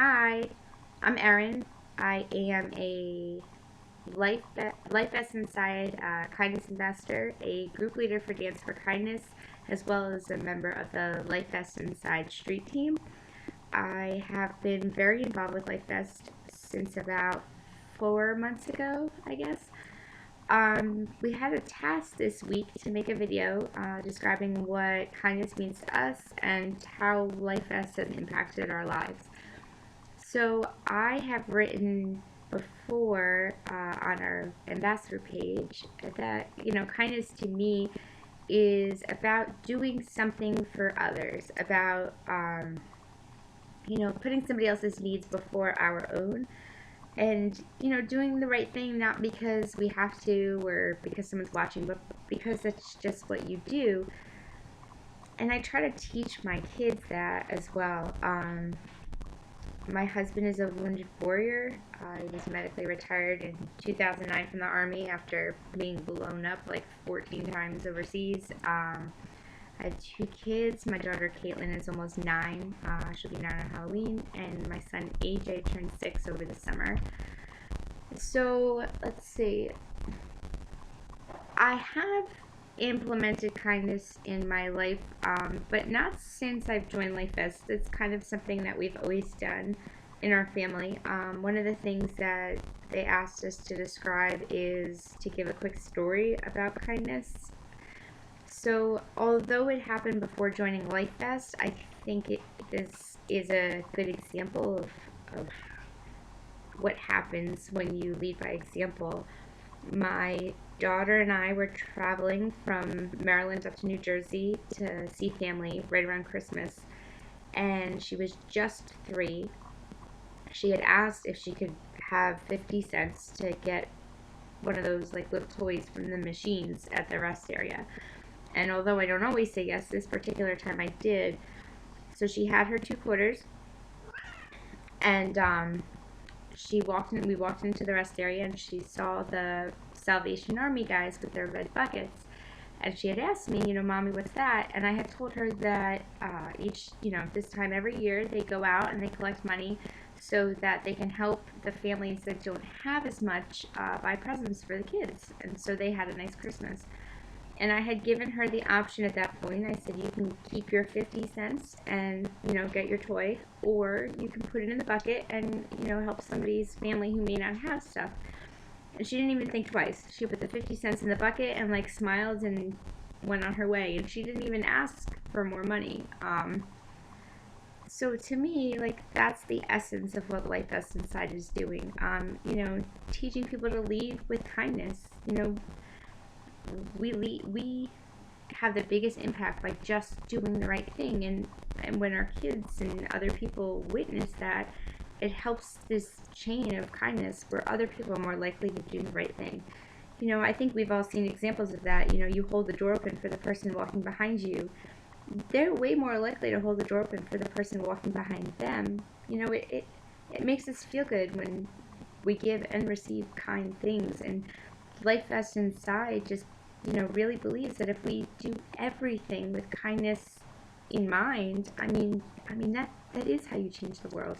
Hi, I'm Erin. I am a Life Vest Inside Kindness Ambassador, a group leader for Dance for Kindness, as well as a member of the Life Vest Inside Street Team. I have been very involved with Life Vest since about 4 months ago, I guess. We had a task this week to make a video describing what kindness means to us and how Life Vest has impacted our lives. So I have written before on our ambassador page that, kindness to me is about doing something for others, about, putting somebody else's needs before our own. And, doing the right thing, not because we have to or because someone's watching, but because that's just what you do. And I try to teach my kids that as well. My husband is a wounded warrior. He was medically retired in 2009 from the Army after being blown up like 14 times overseas. I have two kids. My daughter Caitlin is almost 9. She'll be 9 on Halloween. And my son AJ turned 6 over the summer. So, let's see. I have implemented kindness in my life, but not since I've joined Life Vest. It's kind of something that we've always done in our family. One of the things that they asked us to describe is to give a quick story about kindness. So, although it happened before joining Life Vest, I think this is a good example of what happens when you lead by example. My daughter and I were traveling from Maryland up to New Jersey to see family right around Christmas, and she was just 3. She had asked if she could have 50 cents to get one of those like little toys from the machines at the rest area. And although I don't always say yes, this particular time I did. So she had her 2 quarters, and we walked into the rest area, and she saw the Salvation Army guys with their red buckets. And she had asked me, Mommy, what's that? And I had told her that this time every year they go out and they collect money so that they can help the families that don't have as much buy presents for the kids. And so they had a nice Christmas. And I had given her the option at that point. I said, you can keep your 50 cents and, get your toy, or you can put it in the bucket and, help somebody's family who may not have stuff. And she didn't even think twice. She put the 50 cents in the bucket and, smiled and went on her way. And she didn't even ask for more money. So to me, that's the essence of what Life Vest Inside is doing. Teaching people to lead with kindness. We have the biggest impact by just doing the right thing, and when our kids and other people witness that, it helps this chain of kindness where other people are more likely to do the right thing. I think we've all seen examples of that. You hold the door open for the person walking behind you. They're way more likely to hold the door open for the person walking behind them. It makes us feel good when we give and receive kind things. And Life Vest Inside just, really believes that if we do everything with kindness in mind, that is how you change the world.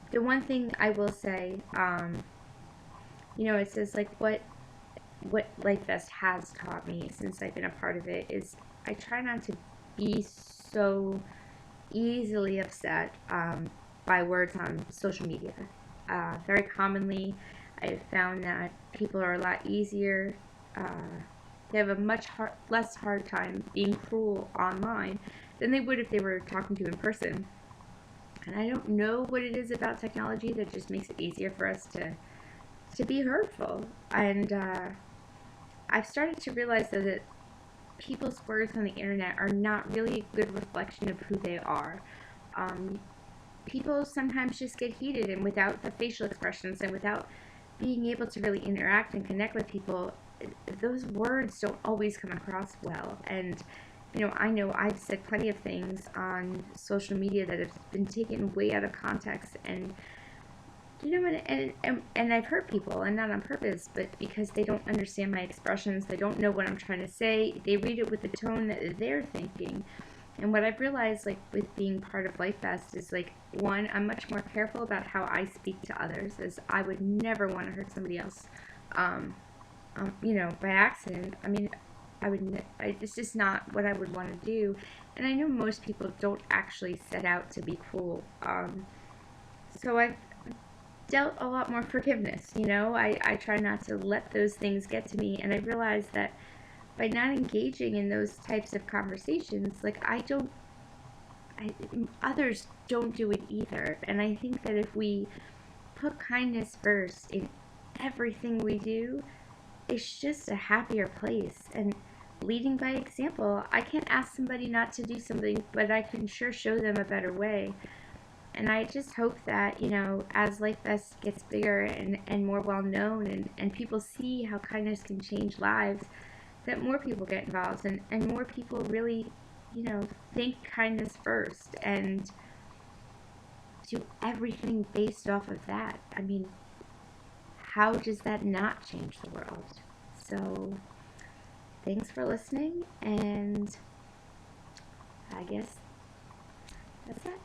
The one thing I will say, it says what Life Vest has taught me since I've been a part of it is I try not to be so easily upset by words on social media. Very commonly, I've found that people are a lot easier. They have a much less hard time being cruel online than they would if they were talking to you in person. And I don't know what it is about technology that just makes it easier for us to be hurtful. And I've started to realize that people's words on the internet are not really a good reflection of who they are. People sometimes just get heated, and without the facial expressions and without being able to really interact and connect with people, those words don't always come across well. And I know I've said plenty of things on social media that have been taken way out of context, and and I've hurt people, and not on purpose, but because they don't understand my expressions. They don't know what I'm trying to say. They read it with the tone that they're thinking, And what I've realized, like, with being part of Life Fest is, like, one, I'm much more careful about how I speak to others, as I would never want to hurt somebody else, um, by accident. I mean, it's just not what I would want to do. And I know most people don't actually set out to be cruel. So I've dealt a lot more forgiveness, I try not to let those things get to me. And I realize that by not engaging in those types of conversations, like, others don't do it either. And I think that if we put kindness first in everything we do, it's just a happier place. And leading by example, I can't ask somebody not to do something, but I can sure show them a better way. And I just hope that, as Life Fest gets bigger and more well known, and people see how kindness can change lives, that more people get involved, and more people really, think kindness first and do everything based off of that. I mean, how does that not change the world? So, thanks for listening, and I guess that's it.